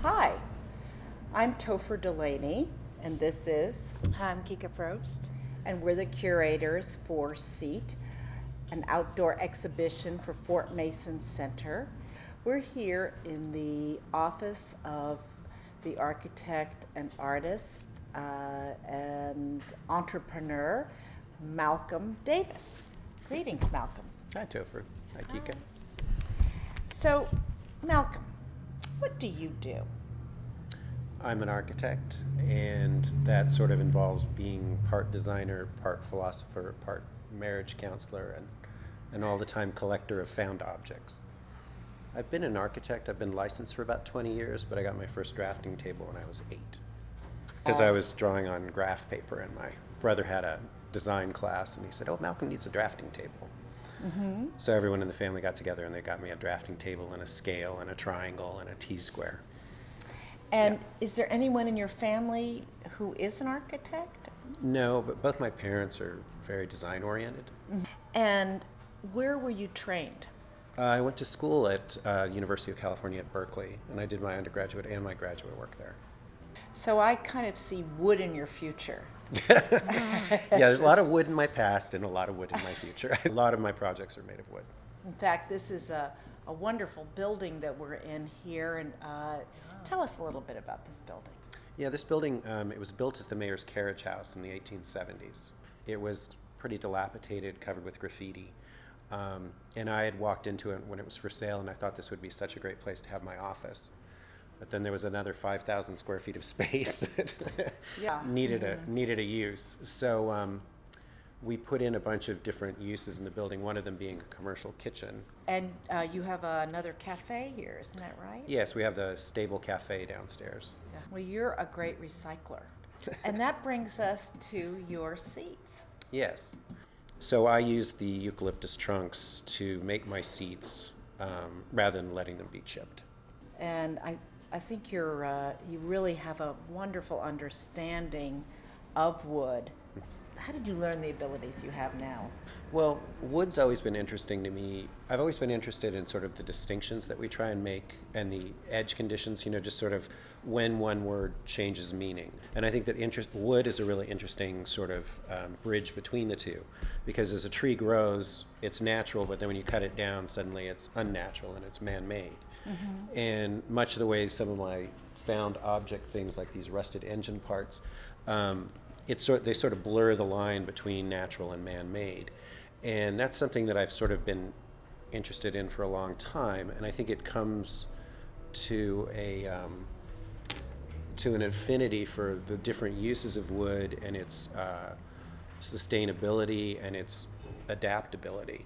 Hi, I'm Topher Delaney, and this is, I'm Kika Probst. and we're the curators for SEAT, an outdoor exhibition for Fort Mason Center. We're here in the office of the architect and artist and entrepreneur, Malcom Davis. Greetings, Malcom. Hi, Topher. Hi, Kika. So, Malcom, what do you do? I'm an architect, and that sort of involves being part designer, part philosopher, part marriage counselor, and all the time collector of found objects. I've been an architect. I've been licensed for about 20 years, but I got my first drafting table when I was 8. Because I was drawing on graph paper, and my brother had a design class, and he said, "Oh, Malcolm needs a drafting table." Mm-hmm. So everyone in the family got together, and they got me a drafting table and a scale and a triangle and a T-square. And is there anyone in your family who is an architect? No, but both my parents are very design-oriented. And where were you trained? I went to school at University of California at Berkeley, and I did my undergraduate and my graduate work there. So I kind of see wood in your future. Yeah, there's a lot of wood in my past and a lot of wood in my future. A lot of my projects are made of wood. In fact, this is a wonderful building that we're in here. And tell us a little bit about this building. Yeah, this building, it was built as the mayor's carriage house in the 1870s. It was pretty dilapidated, covered with graffiti. And I had walked into it when it was for sale, and I thought this would be such a great place to have my office. But then there was another 5,000 square feet of space that needed a use. So we put in a bunch of different uses in the building, one of them being a commercial kitchen. And you have another cafe here, isn't that right? Yes, we have the Stable Cafe downstairs. Yeah. Well, you're a great recycler. And that brings us to your seats. Yes. So I use the eucalyptus trunks to make my seats rather than letting them be chipped. And I think you really have a wonderful understanding of wood. How did you learn the abilities you have now? Well, wood's always been interesting to me. I've always been interested in sort of the distinctions that we try and make and the edge conditions, just sort of when one word changes meaning. And I think that wood is a really interesting sort of bridge between the two, because as a tree grows, it's natural, but then when you cut it down, suddenly it's unnatural and it's man-made. Mm-hmm. And much of the way some of my found object things like these rusted engine parts, they sort of blur the line between natural and man-made. And that's something that I've sort of been interested in for a long time, and I think it comes to an affinity for the different uses of wood and its sustainability and its adaptability.